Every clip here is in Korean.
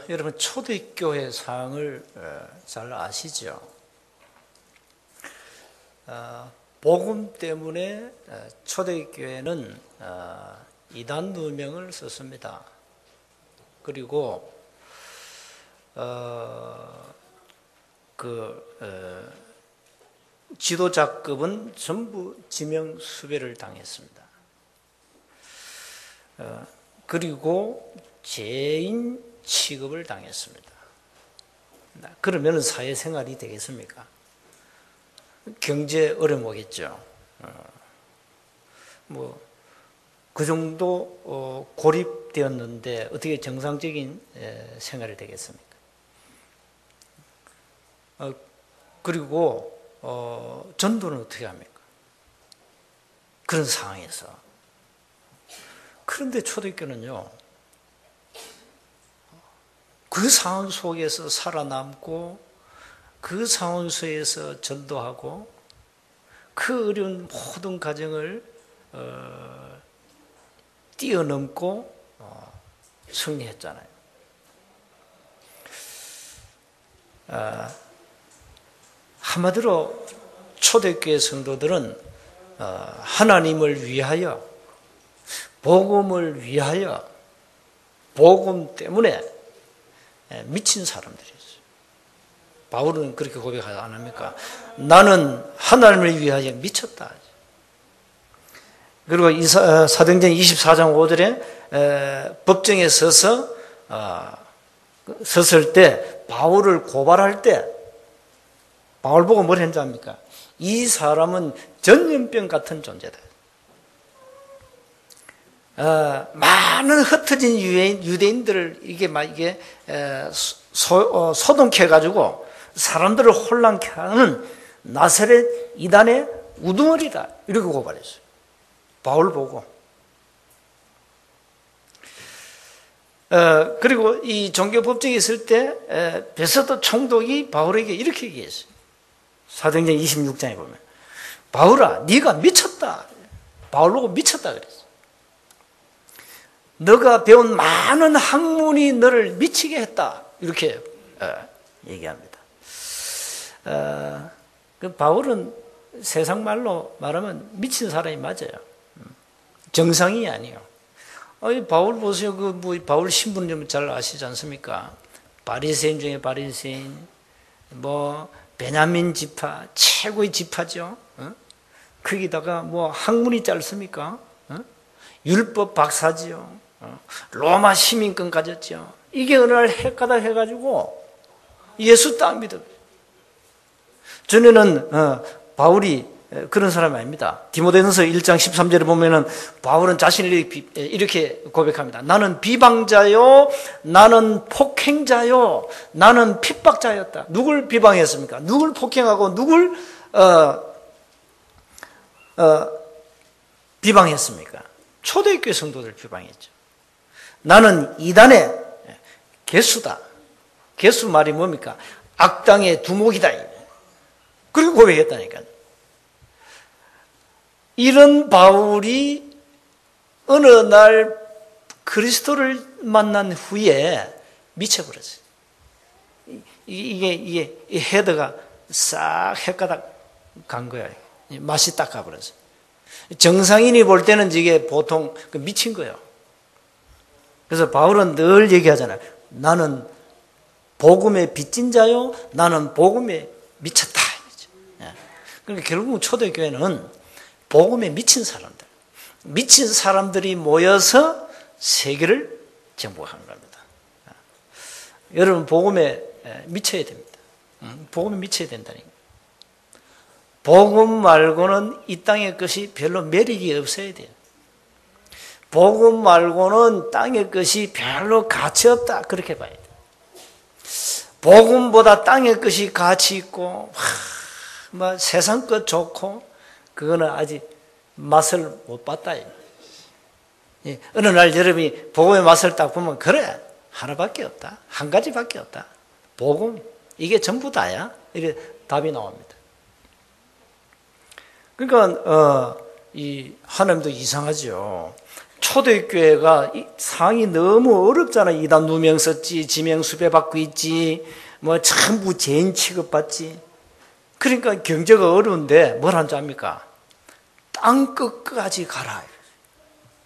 여러분 초대교회 상을 잘 아시죠? 복음 때문에 초대교회는 이단 누명을 썼습니다. 그리고 지도자급은 전부 지명 수배를 당했습니다. 그리고 죄인 취급을 당했습니다. 그러면 사회생활이 되겠습니까? 경제 어려움이겠죠. 그 정도 고립되었는데 어떻게 정상적인 생활이 되겠습니까? 그리고 전도는 어떻게 합니까? 그런 상황에서. 그런데 초대교회는요, 그 상황 속에서 살아남고 그 상황 속에서 전도하고 그 어려운 모든 과정을 뛰어넘고 승리했잖아요. 한마디로 초대교회 성도들은 하나님을 위하여, 복음을 위하여, 복음 때문에 미친 사람들이었어요. 바울은 그렇게 고백 안 합니까? 나는 하나님을 위하여 미쳤다. 그리고 사도행전 24장 5절에 법정에 섰을 때 바울을 고발할 때 바울 보고 뭘 했는지 압니까? 이 사람은 전염병 같은 존재다. 많은 흩어진 유대인들을 이게 소동케 가지고 사람들을 혼란케 하는 나사렛 이단의 우두머리다. 이렇게 고발했어요. 바울 보고. 그리고 이 종교 법정에 있을 때 베스도 총독이 바울에게 이렇게 얘기했어요. 사도행전 26장에 보면 바울아, 네가 미쳤다. 바울 보고 미쳤다 그랬어요. 너가 배운 많은 학문이 너를 미치게 했다. 이렇게 얘기합니다. 바울은 세상 말로 말하면 미친 사람이 맞아요. 정상이 아니에요. 바울 보세요. 바울 신분 좀 잘 아시지 않습니까? 바리새인 중에 바리새인, 베냐민 지파, 최고의 지파죠. 거기다가 학문이 짧습니까? 율법 박사지요. 로마 시민권 가졌죠. 이게 어느 날 헷가닥 해가지고 예수 딱 믿어요. 전에는 바울이 그런 사람이 아닙니다. 디모데전서 1장 13절에 보면은 바울은 자신을 이렇게 고백합니다. 나는 비방자요, 나는 폭행자요, 나는 핍박자였다. 누굴 비방했습니까? 누굴 폭행하고 누굴 비방했습니까? 초대교회 성도들 비방했죠. 나는 이단의 개수다. 개수 말이 뭡니까? 악당의 두목이다. 그리고 고백했다니까요. 이런 바울이 어느 날 그리스도를 만난 후에 미쳐버렸어요. 이게 헤드가 싹 헷가닥 간 거예요. 맛이 딱 가버렸어요. 정상인이 볼 때는 이게 보통 미친 거예요. 그래서 바울은 늘 얘기하잖아요. 나는 복음에 빚진 자요, 나는 복음에 미쳤다. 그러니까 결국 초대교회는 복음에 미친 사람들이 모여서 세계를 정복하는 겁니다. 여러분 복음에 미쳐야 됩니다. 복음에 미쳐야 된다니까. 복음 말고는 이 땅의 것이 별로 매력이 없어야 돼요. 복음 말고는 땅의 것이 별로 가치 없다. 그렇게 봐야 돼요. 복음보다 땅의 것이 가치 있고 세상 것 좋고 그거는 아직 맛을 못 봤다. 어느 날 여러분이 복음의 맛을 딱 보면 그래 하나밖에 없다. 한 가지밖에 없다. 복음 이게 전부 다야. 이렇게 답이 나옵니다. 그러니까 이 하나님도 이상하죠. 초대교회가 상황이 너무 어렵잖아요. 이단 누명 썼지, 지명 수배 받고 있지, 뭐 전부 죄인 취급받지. 그러니까 경제가 어려운데 뭘 한지 압니까? 땅 끝까지 가라.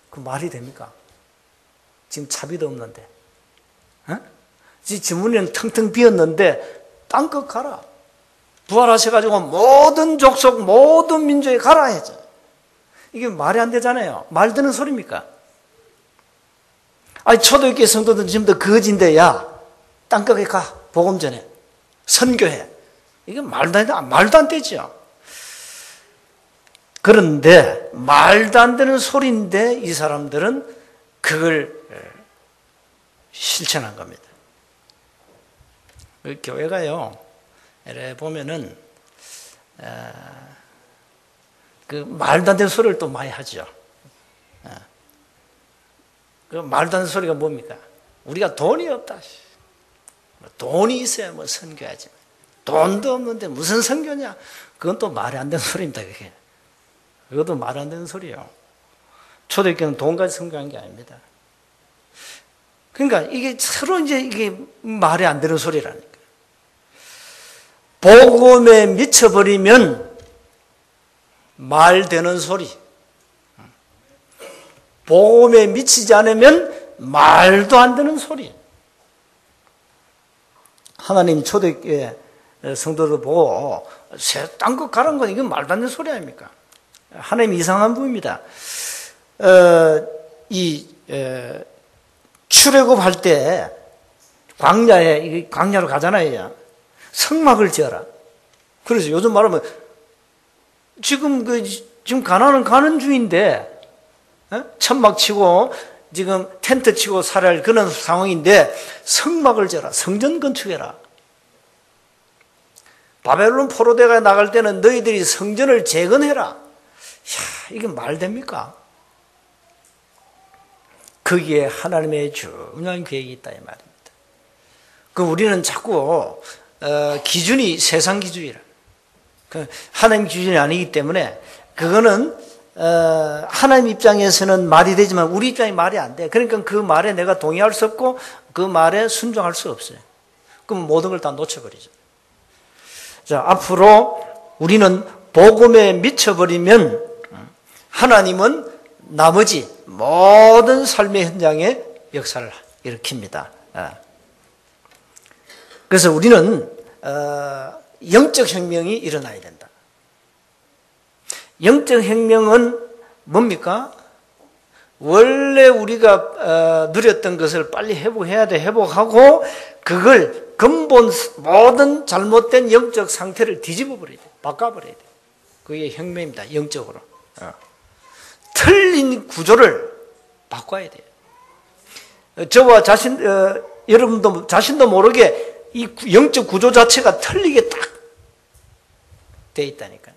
그 말이 됩니까? 지금 차비도 없는데. 지문에는 텅텅 비었는데 땅 끝 가라. 부활하셔가지고 모든 족속, 모든 민족에 가라 해죠. 이게 말이 안 되잖아요. 말 되는 소리입니까? 아니, 초대교회 성도들은 지금도 거지인데, 야, 땅끝에 가. 복음 전해. 선교해. 이게 말도 안 되죠. 그런데, 말도 안 되는 소리인데, 이 사람들은 그걸 실천한 겁니다. 교회가요, 이래 보면은, 그 말도 안 되는 소리를 또 많이 하죠. 그 말도 안 되는 소리가 뭡니까? 우리가 돈이 없다. 돈이 있어야 뭐 선교하지. 돈도 없는데 무슨 선교냐? 그건 또 말이 안 되는 소리입니다. 그게. 그것도 말이 안 되는 소리예요. 초대교회는 돈까지 선교한 게 아닙니다. 그러니까 이게 서로 이게 말이 안 되는 소리라니까. 복음에 미쳐버리면 말 되는 소리. 복음에 미치지 않으면 말도 안 되는 소리. 하나님 초대교회 성도들 보고 땅끝 가라는 건 이건 말도 안 되는 소리 아닙니까? 하나님 이상한 분입니다. 출애굽할 때 광야로 가잖아요. 성막을 지어라. 그래서 요즘 말하면 지금 가나안은 가는 중인데 천막 치고 지금 텐트 치고 살아야 할 그런 상황인데 성막을 지어라. 성전 건축해라. 바벨론 포로대가 나갈 때는 너희들이 성전을 재건해라. 이게 말 됩니까? 거기에 하나님의 중요한 계획이 있다 이 말입니다. 그 우리는 자꾸 기준이 세상 기준이라. 하나님 기준이 아니기 때문에 그거는 하나님 입장에서는 말이 되지만 우리 입장에 말이 안 돼. 그러니까 그 말에 내가 동의할 수 없고 그 말에 순종할 수 없어요. 그럼 모든 걸 다 놓쳐버리죠. 자, 앞으로 우리는 복음에 미쳐버리면 하나님은 나머지 모든 삶의 현장에 역사를 일으킵니다. 그래서 우리는 영적 혁명이 일어나야 된다. 영적 혁명은 뭡니까? 원래 우리가 누렸던 것을 빨리 회복해야 돼. 회복하고 그걸 근본 모든 잘못된 영적 상태를 뒤집어 버려야 돼. 바꿔버려야 돼. 그게 혁명입니다. 영적으로. 틀린 구조를 바꿔야 돼요. 저와 여러분도 자신도 모르게 이 영적 구조 자체가 틀리게 딱 돼 있다니까요.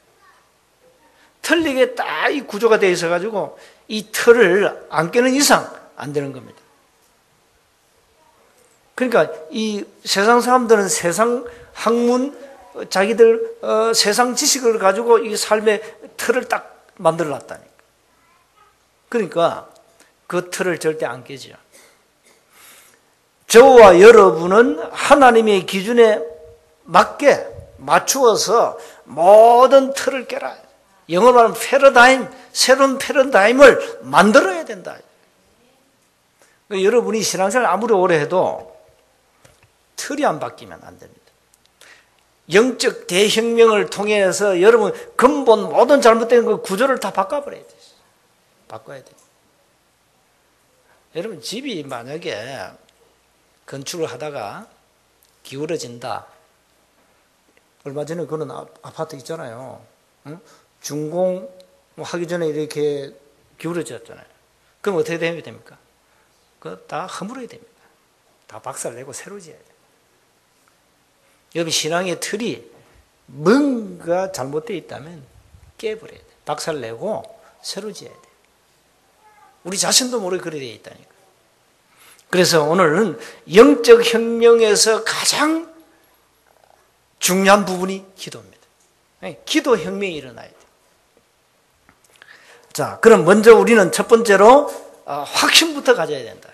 틀리게 딱 이 구조가 돼 있어가지고 이 틀을 안 깨는 이상 안 되는 겁니다. 그러니까 이 세상 사람들은 세상 학문, 자기들 세상 지식을 가지고 이 삶의 틀을 딱 만들어 놨다니까. 그러니까 그 틀을 절대 안 깨죠. 저와 여러분은 하나님의 기준에 맞게 맞추어서 모든 틀을 깨라. 영어로 말하면 패러다임, 새로운 패러다임을 만들어야 된다. 그러니까 여러분이 신앙생활 아무리 오래 해도 틀이 안 바뀌면 안 됩니다. 영적 대혁명을 통해서 여러분 근본 모든 잘못된 그 구조를 다 바꿔버려야 돼요. 바꿔야 돼요. 여러분 집이 만약에 건축을 하다가 기울어진다. 얼마 전에 그런 아파트 있잖아요. 준공 하기 전에 이렇게 기울어졌잖아요. 그럼 어떻게 됩니까? 그거 다 허물어야 됩니다. 다 박살내고 새로 지어야 돼요. 여기 신앙의 틀이 뭔가 잘못되어 있다면 깨버려야 돼요. 박살내고 새로 지어야 돼요. 우리 자신도 모르게 그래 되어 있다니까. 그래서 오늘은 영적 혁명에서 가장 중요한 부분이 기도입니다. 기도 혁명이 일어나야 돼요. 자, 그럼 먼저 우리는 첫 번째로 확신부터 가져야 된다.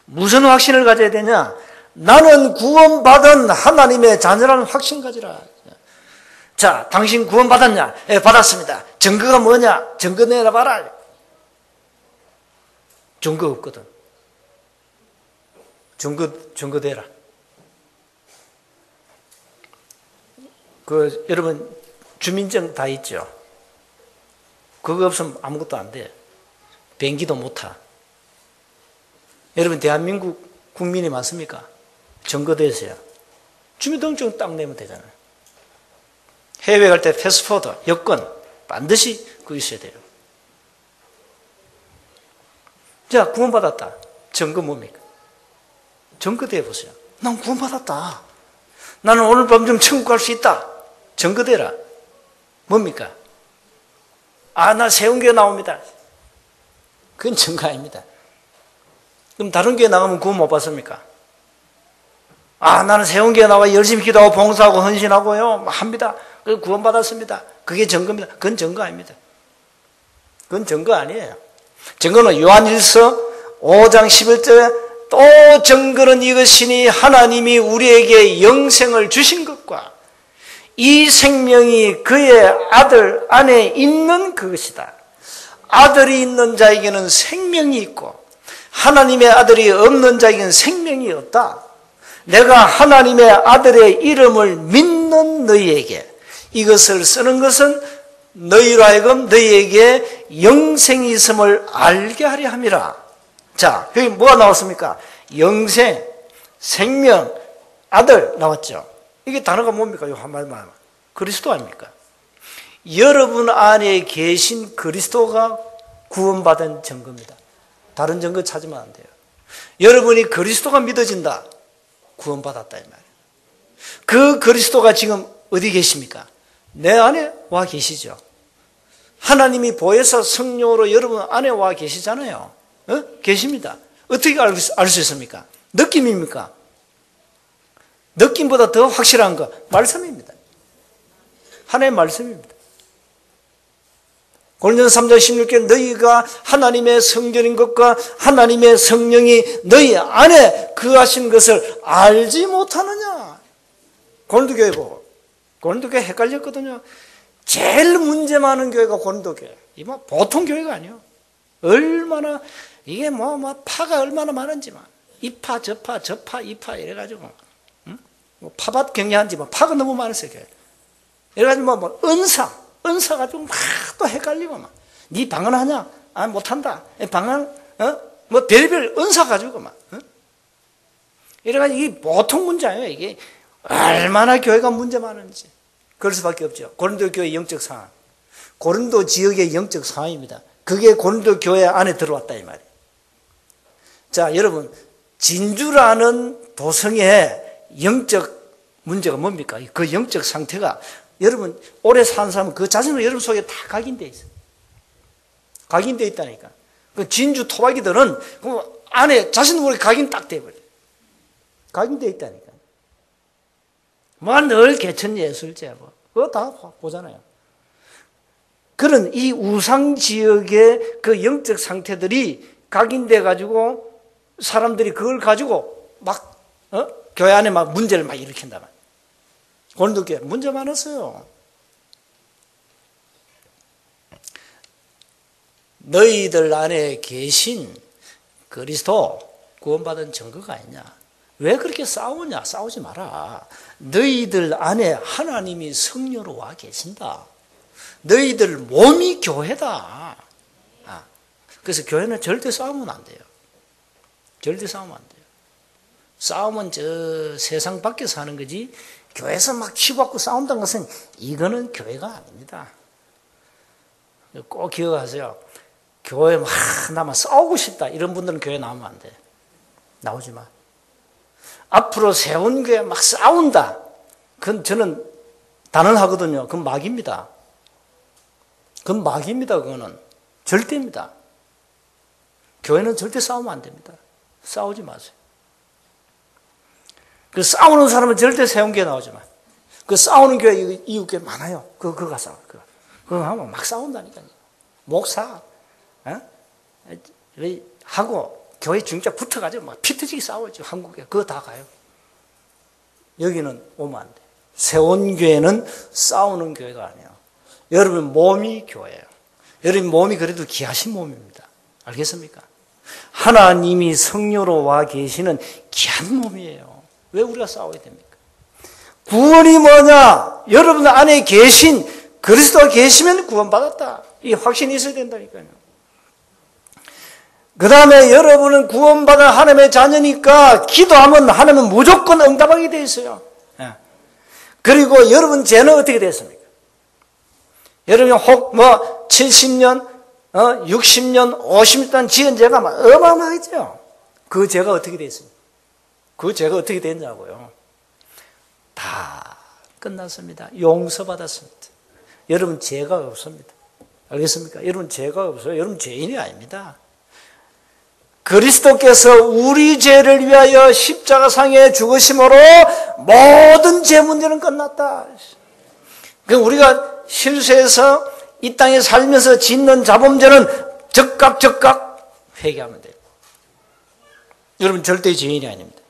무슨 확신을 가져야 되냐? 나는 구원받은 하나님의 자녀라는 확신 가지라. 자, 당신 구원받았냐? 예, 받았습니다. 증거가 뭐냐? 증거 내놔봐라. 증거 없거든. 증거 대라. 여러분, 주민증 다 있죠? 그거 없으면 아무것도 안 돼. 비행기도 못 타. 여러분, 대한민국 국민이 많습니까? 증거 대세요. 주민등록증 딱 내면 되잖아요. 해외 갈 때 패스포드, 여권 반드시 그거 있어야 돼요. 자, 구원받았다. 증거 뭡니까? 증거 대보세요. 난 구원받았다. 나는 오늘 밤 좀 천국 갈 수 있다. 증거 대라. 뭡니까? 나 세운교회 나옵니다. 그건 증거 아닙니다. 그럼 다른 교회 나가면 구원 못 받습니까? 나는 세운교회 나와 열심히 기도하고 봉사하고 헌신하고요 합니다. 구원 받았습니다. 그게 증거입니다. 그건 증거 아닙니다. 그건 증거 아니에요. 증거는 요한일서 5장 11절에 또 증거는 이것이니 하나님이 우리에게 영생을 주신 것과 이 생명이 그의 아들 안에 있는 그것이다. 아들이 있는 자에게는 생명이 있고 하나님의 아들이 없는 자에게는 생명이 없다. 내가 하나님의 아들의 이름을 믿는 너희에게 이것을 쓰는 것은 너희로 하여금 너희에게 영생이 있음을 알게 하려 함이라. 자, 여기 뭐가 나왔습니까? 영생, 생명, 아들 나왔죠. 이게 단어가 뭡니까? 이 한마디만. 그리스도 아닙니까? 여러분 안에 계신 그리스도가 구원받은 증거입니다. 다른 증거 찾으면 안 돼요. 여러분이 그리스도가 믿어진다. 구원받았다 이 말이에요. 그 그리스도가 지금 어디 계십니까? 내 안에 와 계시죠. 하나님이 보혜사 성령으로 여러분 안에 와 계시잖아요. 계십니다. 어떻게 알 수 있습니까? 느낌입니까? 느낌보다 더 확실한 거 말씀입니다. 하나님의 말씀입니다. 고린도서 3장 16절 너희가 하나님의 성전인 것과 하나님의 성령이 너희 안에 거하신 것을 알지 못하느냐. 고린도 교회 보고 고린도 교회 헷갈렸거든요. 제일 문제 많은 교회가 고린도 교회. 이 뭐 보통 교회가 아니에요. 얼마나 이게 파가 얼마나 많은지만 이파 저파 이파 이래가지고 뭐 파밭 경리한지 파가 너무 많았어요. 교회. 이래가지고 은사 가지고 막 또 헷갈리고 막. 네 방언 하냐? 못한다. 방언 별별 은사 가지고 막. 이래가지고 이게 보통 문제 아니에요. 이게 얼마나 교회가 문제 많은지. 그럴 수밖에 없죠. 고린도 교회 영적 상황. 고린도 지역의 영적 상황입니다. 그게 고린도 교회 안에 들어왔다 이 말이에요. 자, 여러분 진주라는 도성의 영적 문제가 뭡니까? 그 영적 상태가 여러분 오래 산 사람은 그 자신은 여러분 속에 다 각인되어 있어요. 각인되어 있다니까. 그 진주 토박이들은 그 안에 자신 모르게 각인 딱 돼버려요. 각인되어 있다니까. 늘 개천 예술제 그거 다 보잖아요. 그런 이 우상 지역의 그 영적 상태들이 각인돼 가지고 사람들이 그걸 가지고 막 교회 안에 막 문제를 막 일으킨다 말. 고린도 교회 문제 많았어요. 너희들 안에 계신 그리스도 구원받은 증거가 아니냐. 왜 그렇게 싸우냐? 싸우지 마라. 너희들 안에 하나님이 성령으로 와 계신다. 너희들 몸이 교회다. 그래서 교회는 절대 싸우면 안 돼요. 절대 싸우면 안 돼요. 싸움은 저 세상 밖에서 하는 거지 교회에서 막 치고받고 싸운다는 것은 이거는 교회가 아닙니다. 꼭 기억하세요. 교회 막 나만 싸우고 싶다 이런 분들은 교회 나오면 안 돼. 나오지 마. 앞으로 세운 교회 막 싸운다. 그건 저는 단언하거든요. 그건 마귀입니다. 그건 마귀입니다. 그거는 절대입니다. 교회는 절대 싸우면 안 됩니다. 싸우지 마세요. 그 싸우는 사람은 절대 세운 교회 나오지 마. 그 싸우는 교회 이웃교회 많아요. 그거 가서 그거 하면 막 싸운다니까요. 목사, 하고 교회 중자 붙어가지고 막 피 터지게 싸우죠. 한국에. 그거 다 가요. 여기는 오면 안 돼. 세원교회는 싸우는 교회가 아니에요. 여러분 몸이 교회예요. 여러분 몸이 그래도 귀하신 몸입니다. 알겠습니까? 하나님이 성령으로 와 계시는 귀한 몸이에요. 왜 우리가 싸워야 됩니까? 구원이 뭐냐? 여러분 안에 계신 그리스도가 계시면 구원받았다. 이 확신이 있어야 된다니까요. 그 다음에 여러분은 구원받은 하나님의 자녀니까 기도하면 하나님은 무조건 응답하게 되어 있어요. 그리고 여러분 죄는 어떻게 됐습니까? 여러분 혹 70년, 60년, 50년 지은 죄가 막 어마어마하죠. 그 죄가 어떻게 됐습니까? 그 죄가 어떻게 됐냐고요. 다 끝났습니다. 용서받았습니다. 여러분 죄가 없습니다. 알겠습니까? 여러분 죄가 없어요. 여러분 죄인이 아닙니다. 그리스도께서 우리 죄를 위하여 십자가상에 죽으심으로 모든 죄 문제는 끝났다. 우리가 실수해서 이 땅에 살면서 짓는 자범죄는 즉각 회개하면 돼요. 여러분 절대 죄인이 아닙니다.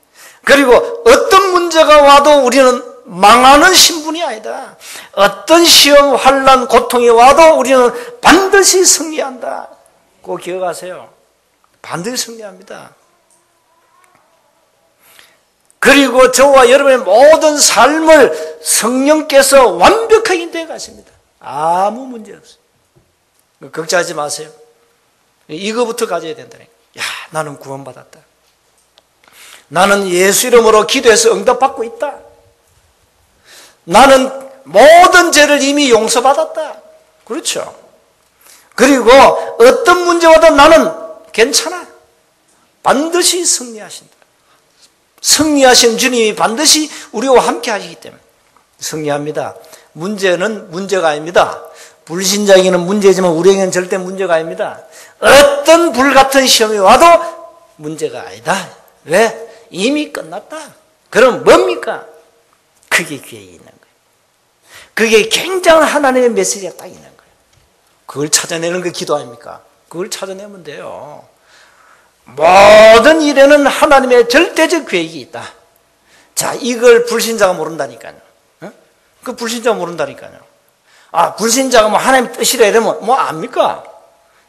그리고 어떤 문제가 와도 우리는 망하는 신분이 아니다. 어떤 시험, 환난, 고통이 와도 우리는 반드시 승리한다. 꼭 기억하세요. 반드시 승리합니다. 그리고 저와 여러분의 모든 삶을 성령께서 완벽하게 인도해 가십니다. 아무 문제 없어요. 걱정하지 마세요. 이거부터 가져야 된다니까. 야, 나는 구원받았다. 나는 예수 이름으로 기도해서 응답받고 있다. 나는 모든 죄를 이미 용서받았다. 그렇죠. 그리고 어떤 문제와도 나는 괜찮아. 반드시 승리하신다. 승리하신 주님이 반드시 우리와 함께 하시기 때문에 승리합니다. 문제는 문제가 아닙니다. 불신자에게는 문제지만 우리에게는 절대 문제가 아닙니다. 어떤 불같은 시험이 와도 문제가 아니다. 왜? 이미 끝났다. 그럼 뭡니까? 그게 귀에 있는 거예요. 그게 굉장한 하나님의 메시지가 딱 있는 거예요. 그걸 찾아내는 게 기도 아닙니까? 그걸 찾아내면 돼요. 모든 일에는 하나님의 절대적 계획이 있다. 자, 이걸 불신자가 모른다니까요. 그 불신자가 모른다니까요. 아, 불신자가 뭐 하나님 뜻이라 이러면 뭐 압니까?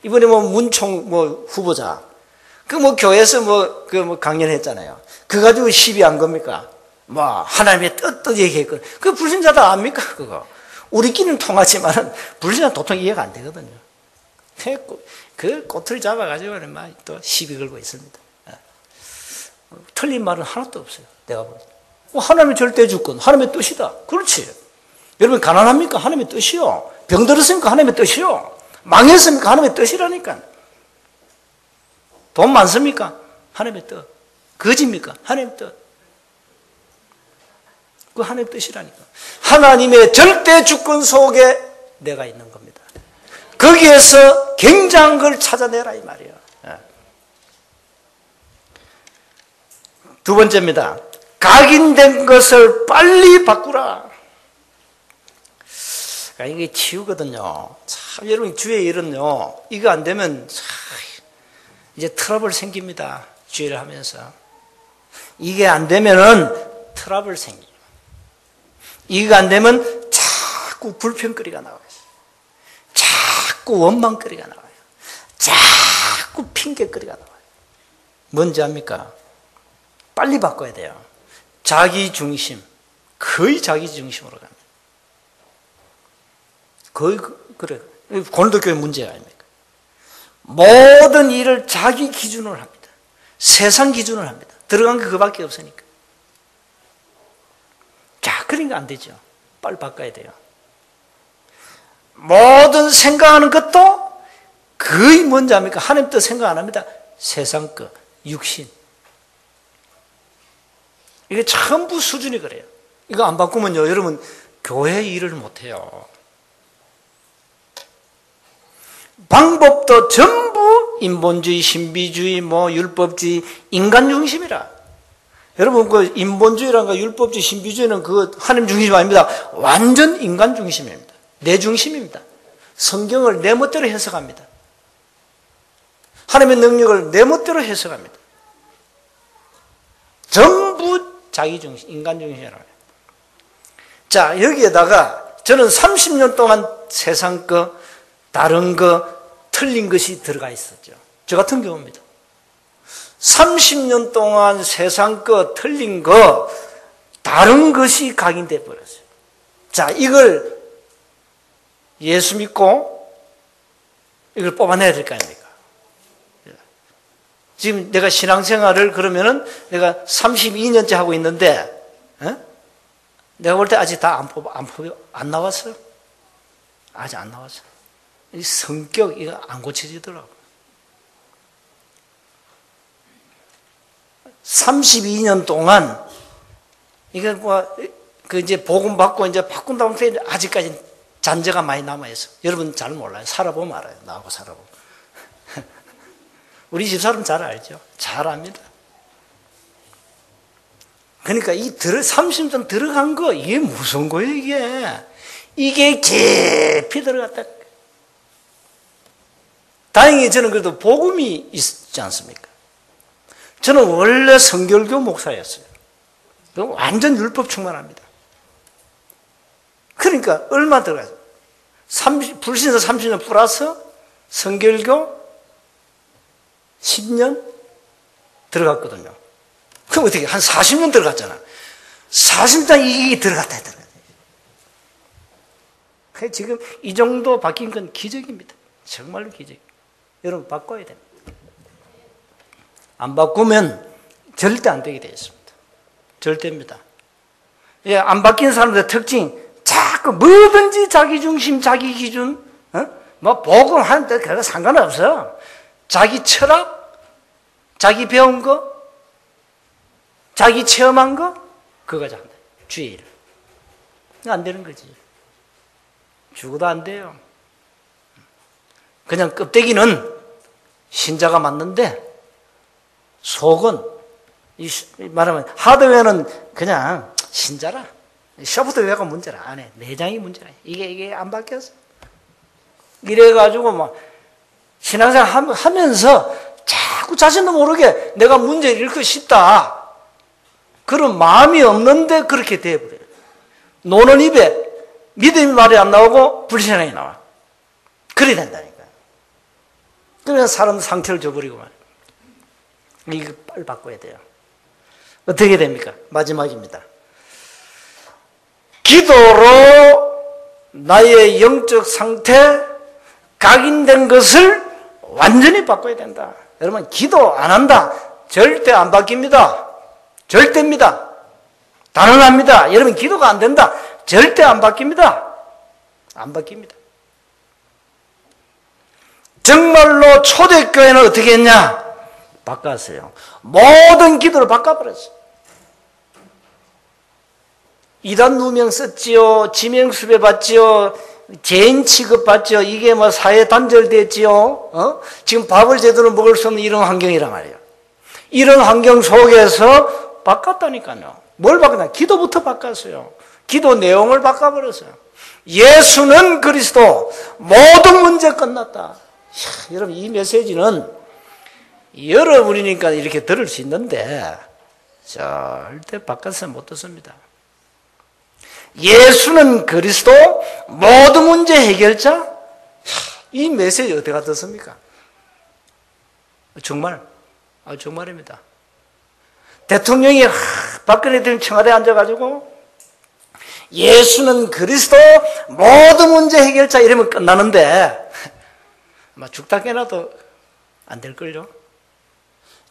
이번에 뭐 문총 후보자. 교회에서 강연했잖아요. 그거 가지고 시비한 겁니까? 하나님의 뜻도 얘기했거든. 그 불신자도 압니까? 그거. 우리끼리는 통하지만은 불신자는 도통 이해가 안 되거든요. 그 꽃을 잡아가지고 또 시비 걸고 있습니다. 틀린 말은 하나도 없어요. 내가 볼 때. 하나님의 절대주권, 하나님의 뜻이다. 그렇지. 여러분 가난합니까? 하나님의 뜻이요. 병들었습니까? 하나님의 뜻이요. 망했습니까? 하나님의 뜻이라니까. 돈 많습니까? 하나님의 뜻. 거짓입니까? 하나님의 뜻. 그 하나님의 뜻이라니까. 하나님의 절대주권 속에 내가 있는 겁니다. 거기에서 굉장한 걸 찾아내라 이 말이에요. 두 번째입니다. 각인된 것을 빨리 바꾸라. 이게 치유거든요. 참 여러분 주의 일은요. 이거 안 되면 참 이제 트러블 생깁니다. 주의를 하면서. 이게 안 되면은 트러블 생겨요. 이거 안 되면 자꾸 불평거리가 나와요. 자꾸 원망거리가 나와요. 자꾸 핑계거리가 나와요. 뭔지 압니까? 빨리 바꿔야 돼요. 자기 중심, 거의 자기 중심으로 갑니다. 거의 그래. 고린도 교회 문제 아닙니까? 모든 일을 자기 기준으로 합니다. 세상 기준으로 합니다. 들어간 게 그거밖에 없으니까. 자, 그러니까 안 되죠. 빨리 바꿔야 돼요. 모든 생각하는 것도 거의 뭔지 압니까? 하나님 뜻 생각 안 합니다. 세상 것, 육신. 이게 전부 수준이 그래요. 이거 안 바꾸면요, 여러분, 교회 일을 못해요. 방법도 전부 인본주의, 신비주의, 율법주의, 인간 중심이라. 여러분, 인본주의란가 율법주의, 신비주의는 하나님 중심이 아닙니다. 완전 인간 중심입니다. 내 중심입니다. 성경을 내 멋대로 해석합니다. 하나님의 능력을 내 멋대로 해석합니다. 전부 자기중심, 인간중심이라고 해요. 자, 여기에다가 저는 30년 동안 세상 거, 다른 거, 틀린 것이 들어가 있었죠. 저 같은 경우입니다. 30년 동안 세상 거, 틀린 거, 다른 것이 각인돼 버렸어요. 자, 이걸 예수 믿고 이걸 뽑아내야 될 거 아닙니까? 지금 내가 신앙생활을 그러면은 내가 32년째 하고 있는데, 내가 볼 때 아직 다 안 나왔어요? 아직 안 나왔어요. 이 성격, 이거 안 고쳐지더라고요. 32년 동안, 이거 이제 복음 받고 이제 바꾼다고 하는데 아직까지 잔재가 많이 남아있어. 여러분 잘 몰라요. 살아보면 알아요. 나하고 살아보면. 우리 집사람 잘 알죠? 잘 압니다. 그러니까 30년 들어간 거, 이게 무슨 거예요, 이게? 이게 깊이 들어갔다. 다행히 저는 그래도 복음이 있지 않습니까? 저는 원래 성결교 목사였어요. 완전 율법 충만합니다. 그러니까 얼마 들어가요? 불신서 30년 플러스 성결교 10년 들어갔거든요. 그럼 어떻게 한 40년 들어갔잖아. 40년 이게 들어갔다. 지금 이 정도 바뀐 건 기적입니다. 정말로 기적. 여러분 바꿔야 됩니다. 안 바꾸면 절대 안 되게 되어 있습니다. 절대입니다. 예, 안 바뀐 사람들의 특징, 자꾸 뭐든지 자기 중심, 자기 기준, 뭐 복음 하는데 그거 상관없어요. 자기 철학, 자기 배운 거, 자기 체험한 거, 그거 한다. 주의 일. 안 되는 거지. 죽어도 안 돼요. 그냥 껍데기는 신자가 맞는데 속은 말하면 하드웨어는 그냥 신자라. 소프트웨어가 문제라. 안에 내장이 문제라. 이게 안 바뀌었어. 이래가지고 막 신앙생활 하면서 자꾸 자신도 모르게 내가 문제를 일으키고 싶다. 그런 마음이 없는데 그렇게 돼버려요. 노는 입에 믿음이 말이 안 나오고 불신앙이 나와. 그래야 된다니까요. 그래서 사람 상처를 줘버리고 말이에요. 이거 빨리 바꿔야 돼요. 어떻게 됩니까? 마지막입니다. 기도로 나의 영적 상태, 각인된 것을 완전히 바꿔야 된다. 여러분, 기도 안 한다. 절대 안 바뀝니다. 절대입니다. 단언합니다. 여러분, 기도가 안 된다. 절대 안 바뀝니다. 안 바뀝니다. 정말로 초대교회는 어떻게 했냐? 바꿨어요. 모든 기도를 바꿔버렸어요. 이단 누명 썼지요. 지명수배 받지요. 죄인 취급받지요. 이게 뭐 사회 단절됐지요. 지금 밥을 제대로 먹을 수 없는 이런 환경이란 말이에요. 이런 환경 속에서 바꿨다니까요. 뭘 바꿨나? 기도부터 바꿨어요. 기도 내용을 바꿔버렸어요. 예수는 그리스도, 모든 문제 끝났다. 이야, 여러분, 이 메시지는 여러분이니까 이렇게 들을 수 있는데 절대 바꿔서 못 듣습니다. 예수는 그리스도, 모든 문제 해결자. 이 메시지 어떻게 듣습니까? 정말, 정말입니다. 대통령이 박근혜 대통령 청와대에 앉아가지고 예수는 그리스도, 모든 문제 해결자 이러면 끝나는데 아마 죽다 깨나도 안 될걸요?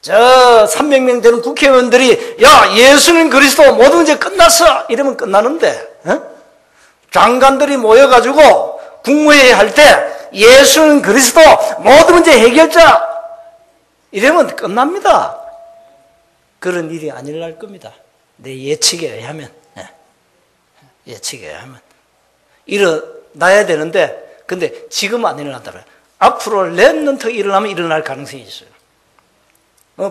저 300명 되는 국회의원들이 야, 예수는 그리스도, 모든 문제 끝났어 이러면 끝나는데, 장관들이 모여가지고 국무회의 할 때 예수는 그리스도, 모든 문제 해결자 이러면 끝납니다. 그런 일이 안 일어날 겁니다. 내 예측에 의하면. 예측에 의하면 일어나야 되는데, 근데 지금 안 일어난다고요. 앞으로 렘넌트 일어나면 일어날 가능성이 있어요.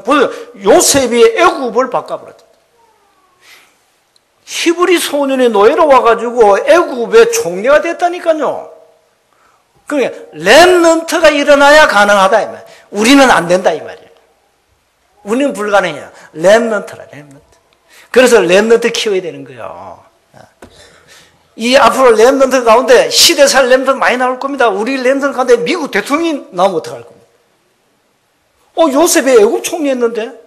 보세요. 요셉이 애굽을 바꿔버렸다. 히브리 소년이 노예로 와가지고 애굽의 총리가 됐다니까요. 그러니까 렘넌트가 일어나야 가능하다. 우리는 안 된다 이 말이에요. 우리는 불가능해요. 렘넌트라, 렘넌트. 그래서 렘넌트 키워야 되는 거예요. 이 앞으로 렘넌트 가운데 시대살 렘넌트 많이 나올 겁니다. 우리 렘넌트 가운데 미국 대통령이 나오면 어떡할 겁니까? 요셉이 애국 총리했는데,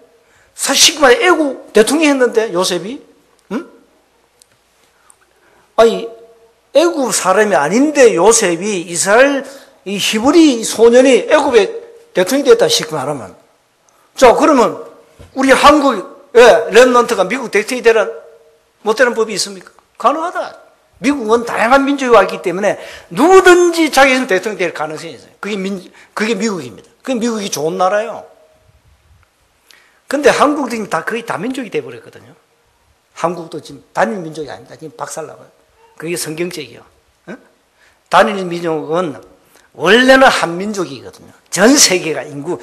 사실 애국 대통령이 했는데, 요셉이? 응? 아니, 애국 사람이 아닌데 요셉이 이스라엘 이 히브리 소년이 애국의 대통령이 됐다 쉽게 말하면. 자, 그러면 우리 한국의 렘넌트가 미국 대통령이 되라 못 되는 법이 있습니까? 가능하다. 미국은 다양한 민족이 왔기 때문에 누구든지 자기 있으면 대통령이 될 가능성이 있어요. 그게 미국입니다. 그게 미국이 좋은 나라예요. 근데 한국도 지금 거의 다민족이 돼버렸거든요. 한국도 지금 단일 민족이 아닙니다. 지금 박살나고요. 그게 성경적이에요. 어? 단일 민족은 원래는 한민족이거든요. 전 세계가 인구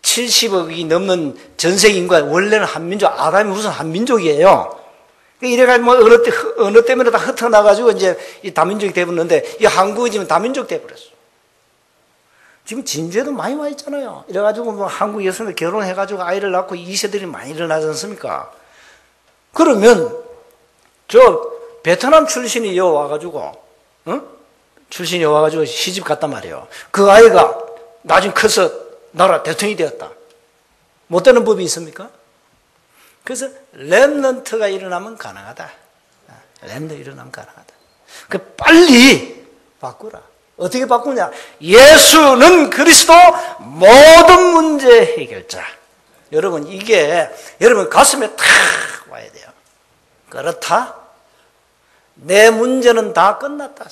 70억이 넘는 전 세계 인구가 원래는 한민족, 아담이 우선 한민족이에요. 이래가지고 뭐 어느 때문에 다 흩어나가지고 이제 이 다민족이 돼버렸는데 이 한국이 지금 다민족 돼버렸어. 지금 진주에도 많이 와 있잖아요. 이래가지고 뭐 한국 여성들 결혼해가지고 아이를 낳고 2세들이 많이 일어나지 않습니까? 그러면 저 베트남 출신이 여 와가지고, 출신이 여 와가지고 시집 갔단 말이에요. 그 아이가 나중에 커서 나라 대통령이 되었다. 못 되는 법이 있습니까? 그래서 렘넌트가 일어나면 가능하다. 렘넌트 일어나면 가능하다. 그 빨리 바꾸라. 어떻게 바꾸냐? 예수는 그리스도 모든 문제 해결자. 여러분 이게 여러분 가슴에 탁 와야 돼요. 그렇다? 내 문제는 다 끝났다.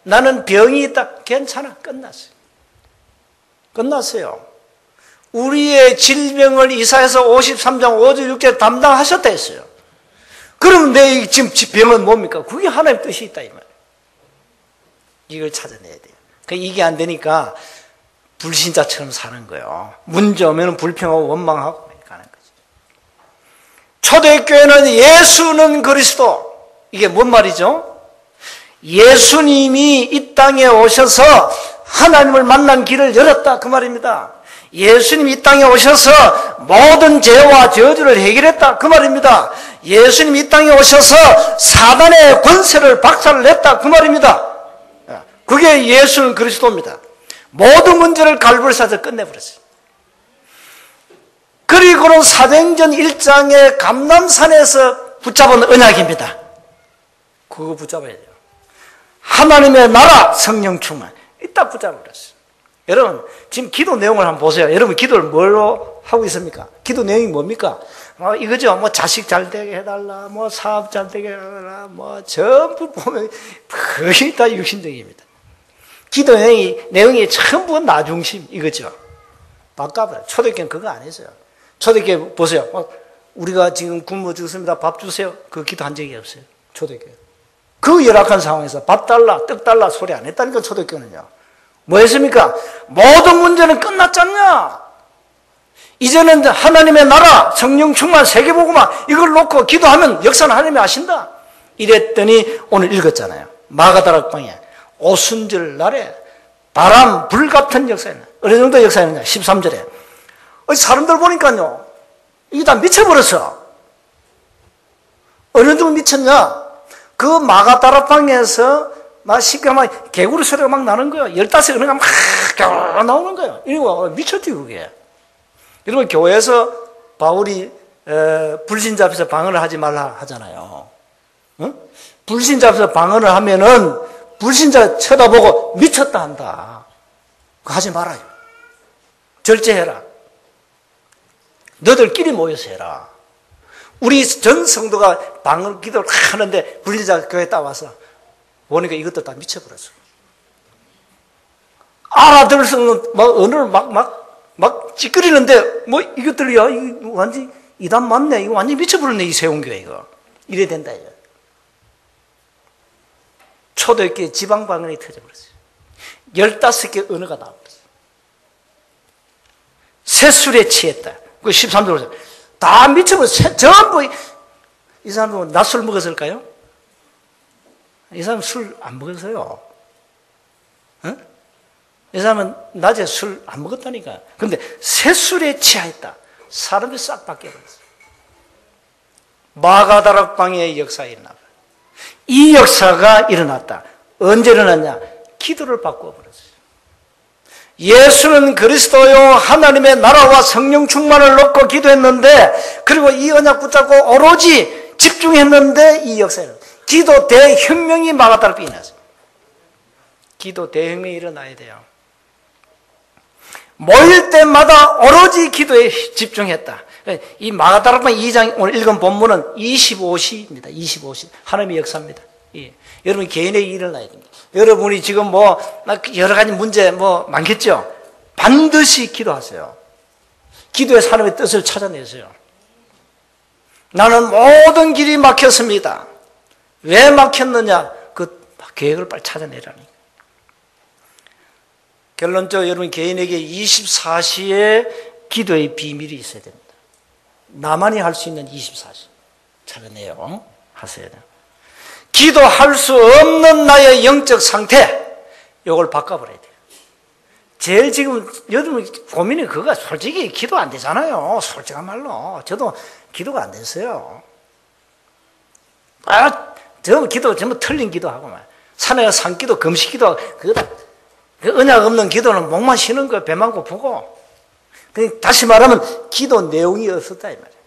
나는 병이 있다. 괜찮아. 끝났어요. 끝났어요. 우리의 질병을 이사야서 53장 5절 6절 담당하셨다 했어요. 그럼 내 지금 병은 뭡니까? 그게 하나님의 뜻이 있다 이 말이에요. 이걸 찾아내야 돼요. 이게 안 되니까 불신자처럼 사는 거예요. 문제 오면 불평하고 원망하고 가는 거죠. 초대교회는 예수는 그리스도. 이게 뭔 말이죠? 예수님이 이 땅에 오셔서 하나님을 만난 길을 열었다 그 말입니다. 예수님이 이 땅에 오셔서 모든 죄와 저주를 해결했다 그 말입니다. 예수님이 이 땅에 오셔서 사단의 권세를 박살냈다 그 말입니다. 그게 예수는 그리스도입니다. 모든 문제를 갈보리사에서 끝내버렸어요. 그리고는 사도행전 1장의 감람산에서 붙잡은 언약입니다. 그거 붙잡아야 돼요. 하나님의 나라 성령 충만 이딱 붙잡아버렸어요. 여러분 지금 기도 내용을 한번 보세요. 여러분 기도를 뭘로 하고 있습니까? 기도 내용이 뭡니까? 이거죠. 뭐 자식 잘 되게 해달라, 뭐 사업 잘 되게 해달라, 뭐 전부 보면 거의 다 육신적입니다. 기도 내용이 전부 나 중심 이거죠. 바꿔버려요. 초대교회는 그거 안 했어요. 초대교회 보세요. 우리가 지금 굶어 죽습니다. 밥 주세요. 그 기도한 적이 없어요. 초대교회. 그 열악한 상황에서 밥 달라, 떡 달라 소리 안 했다니까 초대교회는요. 뭐 했습니까? 모든 문제는 끝났잖냐? 이제는 하나님의 나라, 성령 충만, 세계복음화 이걸 놓고 기도하면 역사는 하나님이 하신다. 이랬더니 오늘 읽었잖아요. 마가다락방에 오순절 날에 바람, 불 같은 역사였나? 어느 정도 역사였냐? 13절에. 사람들 보니까요. 이게 다 미쳐버렸어. 어느 정도 미쳤냐? 그 마가다락방에서 쉽게 하면 개구리 소리가 막 나는 거예요. 15 은혜가 막 나오는 거예요. 이거 미쳤지 그게. 여러분 교회에서 바울이 불신자 앞에서 방언을 하지 말라 하잖아요. 응? 불신자 앞에서 방언을 하면은 불신자 쳐다보고 미쳤다 한다. 그거 하지 말아요. 절제해라. 너들끼리 모여서 해라. 우리 전 성도가 방언 기도를 하는데 불신자 교회에 따와서 보니까 이것도 다 미쳐버렸어. 알아들 수 없는 언어를 막 찌끄리는데 뭐 이것들이야 이거 완전 이단 맞네. 이거 완전 미쳐버렸네 이 세운교회 이거. 이래야 된다 이거. 초대교회 지방방언이 터져버렸어요. 15개 언어가 나와버렸어요. 새술에 취했다. 그 13절 다 미쳐버렸어요. 전부 이 사람은 낮술 먹었을까요? 이 사람 술 안 먹어서요. 어? 이 사람은 낮에 술 안 먹었다니까. 근데 새술에 취하였다. 사람이 싹 바뀌어버렸어. 마가다락방의 역사가 일어나. 이 역사가 일어났다. 언제 일어났냐? 기도를 바꾸어 버렸어요. 예수는 그리스도요 하나님의 나라와 성령 충만을 놓고 기도했는데, 그리고 이 언약 붙잡고 오로지 집중했는데 이 역사를, 기도 대혁명이 마가다락방에 일어났어요. 기도 대혁명이 일어나야 돼요. 모일 때마다 오로지 기도에 집중했다. 이 마가다락방 2장 오늘 읽은 본문은 25시입니다. 25시. 하나님의 역사입니다. 예. 여러분 개인에게 일어나야 됩니다. 여러분이 지금 뭐 여러 가지 문제 뭐 많겠죠? 반드시 기도하세요. 기도에서 하나님의 뜻을 찾아내세요. 나는 모든 길이 막혔습니다. 왜 막혔느냐? 그 계획을 빨리 찾아내라니. 결론적으로 여러분 개인에게 24시의 기도의 비밀이 있어야 됩니다. 나만이 할 수 있는 24시 찾아내요. 하셔야 돼요. 기도할 수 없는 나의 영적 상태, 이걸 바꿔버려야 돼요. 제일 지금 여러분 고민이 그거가 솔직히 기도 안 되잖아요. 솔직한 말로. 저도 기도가 안 됐어요. 저 기도 전부 틀린 기도하고 말. 산에 산기도 금식기도 그거다. 그 언약 없는 기도는 목만 쉬는 거예요. 배만 고프고. 다시 말하면 기도 내용이 없었다 이 말이에요.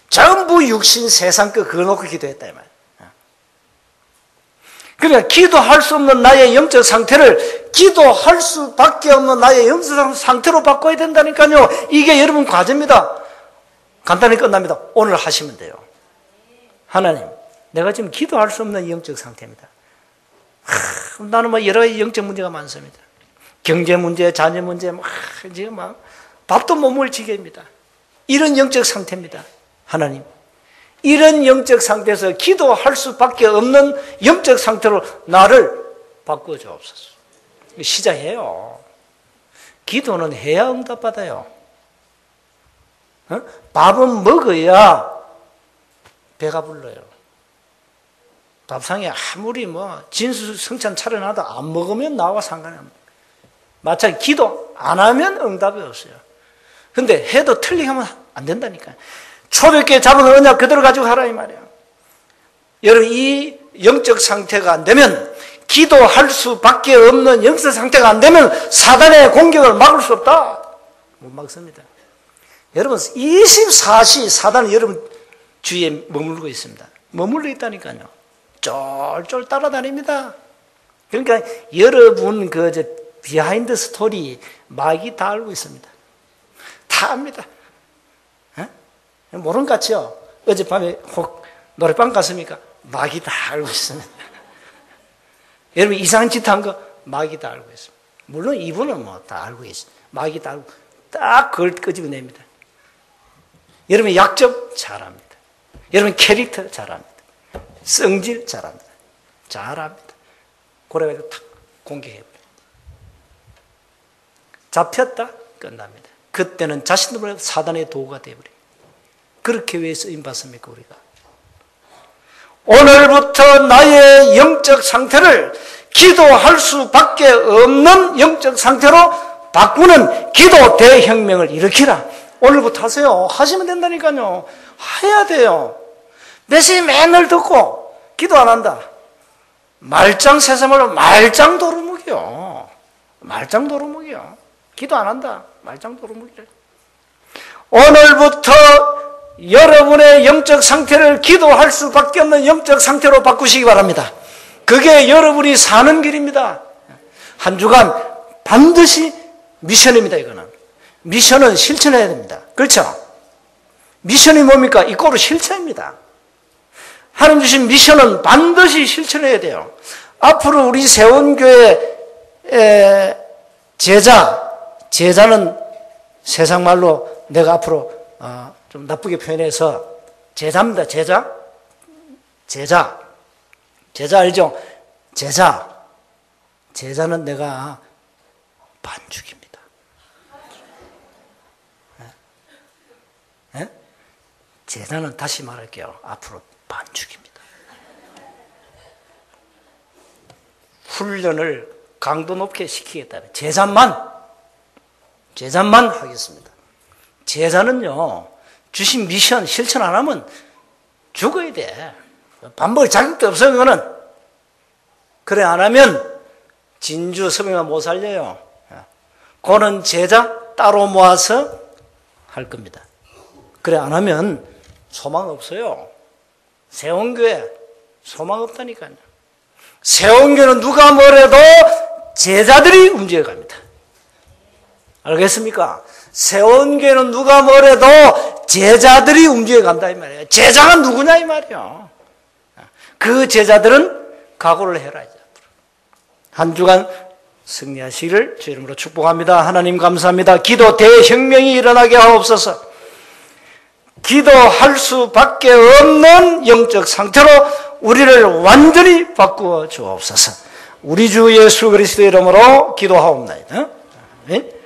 전부 육신 세상 거 그거 놓고 기도했다 이 말이에요. 그러니까 기도할 수 없는 나의 영적 상태를 기도할 수밖에 없는 나의 영적 상태로 바꿔야 된다니까요. 이게 여러분 과제입니다. 간단히 끝납니다. 오늘 하시면 돼요. 하나님, 내가 지금 기도할 수 없는 영적 상태입니다. 나는 뭐 여러 가지 영적 문제가 많습니다. 경제 문제, 자녀 문제, 지금 막 밥도 못 먹을 지경입니다. 이런 영적 상태입니다. 하나님, 이런 영적 상태에서 기도할 수밖에 없는 영적 상태로 나를 바꾸어 주옵소서. 시작해요. 기도는 해야 응답받아요. 밥은 먹어야 배가 불러요. 밥상에 아무리 뭐 진수성찬 차려놔도 안 먹으면 나와 상관이 없는 거예요. 마찬가지 기도 안 하면 응답이 없어요. 근데 해도 틀리게 하면 안 된다니까요. 초대교회 잡은 언약 그대로 가지고 하라 이 말이야. 여러분 이 영적 상태가 안 되면, 기도할 수밖에 없는 영적 상태가 안 되면 사단의 공격을 막을 수 없다. 못 막습니다. 여러분 24시 사단은 여러분 주위에 머물고 있습니다. 머물러 있다니까요. 쫄쫄 따라다닙니다. 그러니까 여러분 비하인드 스토리 마귀 다 알고 있습니다. 다 압니다. 모른 것 같죠? 어젯밤에 혹 노래방 갔습니까? 마귀 다 알고 있습니다. 여러분 이상한 짓 한 거 마귀 다 알고 있습니다. 물론 이분은 뭐 다 알고 계십니다. 마귀 다 알고 딱 그걸 끄집어냅니다. 여러분 약점 잘합니다. 여러분 캐릭터 잘합니다. 성질 잘합니다. 잘합니다. 그래가지고 탁 공격해버려요. 잡혔다? 끝납니다. 그때는 자신들보다 사단의 도구가 되어버려요. 그렇게 왜 쓰임받습니까 우리가? 오늘부터 나의 영적 상태를 기도할 수밖에 없는 영적 상태로 바꾸는 기도 대혁명을 일으키라. 오늘부터 하세요. 하시면 된다니까요. 해야 돼요. 메시지 맨날 듣고 기도 안 한다. 말짱 세상말로 말짱 도루묵이요. 말짱 도루묵이요. 기도 안 한다. 말짱 도루묵이래. 오늘부터 여러분의 영적 상태를 기도할 수밖에 없는 영적 상태로 바꾸시기 바랍니다. 그게 여러분이 사는 길입니다. 한 주간 반드시 미션입니다. 이거는 미션은 실천해야 됩니다. 그렇죠? 미션이 뭡니까? 이꼬르 실천입니다. 하나님 주신 미션은 반드시 실천해야 돼요. 앞으로 우리 세원교회 제자는 세상 말로 내가 앞으로 좀 나쁘게 표현해서 제자입니다. 제자 알죠? 제자는 내가 반죽입니다. 네? 제자는 다시 말할게요. 앞으로 반죽입니다. 훈련을 강도 높게 시키겠다. 제자만 하겠습니다. 제자는요, 주신 미션 실천 안 하면 죽어야 돼. 밥 먹을 자격도 없어요, 그거는. 그래, 안 하면 진주 서명아 못 살려요. 그거는 제자 따로 모아서 할 겁니다. 그래, 안 하면 소망 없어요. 세원교회 소망 없다니까요. 세원교회는 누가 뭐래도 제자들이 움직여갑니다. 알겠습니까? 세원교회는 누가 뭐래도 제자들이 움직여간다 이 말이에요. 제자가 누구냐 이 말이에요. 그 제자들은 각오를 해라. 한 주간 승리하시기를 주 이름으로 축복합니다. 하나님 감사합니다. 기도 대혁명이 일어나게 하옵소서. 기도할 수밖에 없는 영적 상태로 우리를 완전히 바꾸어 주옵소서. 우리 주 예수 그리스도의 이름으로 기도하옵나이다. 아멘.